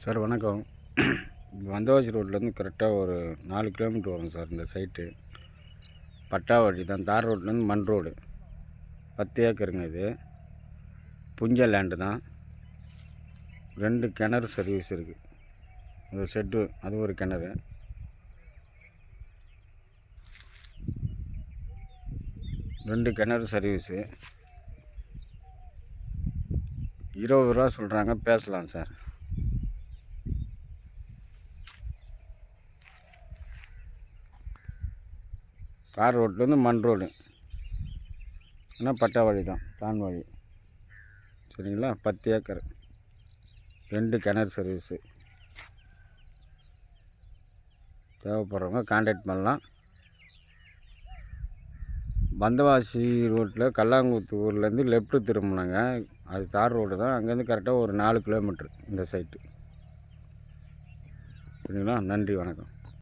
Sir வணக்கம். வந்தவாசி ரோட்லேருந்து கரெக்டாக ஒரு 4 கிலோமீட்டர் வரும் சார் இந்த சைட்டு. பட்டா வழி தான், தார் ரோட்லேருந்து மண் ரோடு. 10 ஏக்கருங்க இது. புஞ்ச லேண்டு தான். 2 கிணறு சர்வீஸ் இருக்குது. அது ஷெட்டு, அது ஒரு கிணறு. ரெண்டு கிணறு சர்வீஸு. 20 ரூபா சொல்கிறாங்க, பேசலாம் சார். தார் ரோட்லேருந்து மண் ரோடு, ஆனால் பட்டா வழி தான், பிளான் வழி. சரிங்களா? 10 ஏக்கர், 2 கிணறு சர்வீஸு. தேவைப்படுறவங்க கான்டாக்ட் பண்ணலாம். வந்தவாசி ரோட்டில் கல்லாங்குத்து ஊர்லேருந்து லெஃப்ட்டு திரும்பினாங்க, அது தார் ரோடு தான். அங்கேருந்து கரெக்டாக ஒரு 4 கிலோமீட்ரு இந்த சைட்டு. சரிங்களா? நன்றி, வணக்கம்.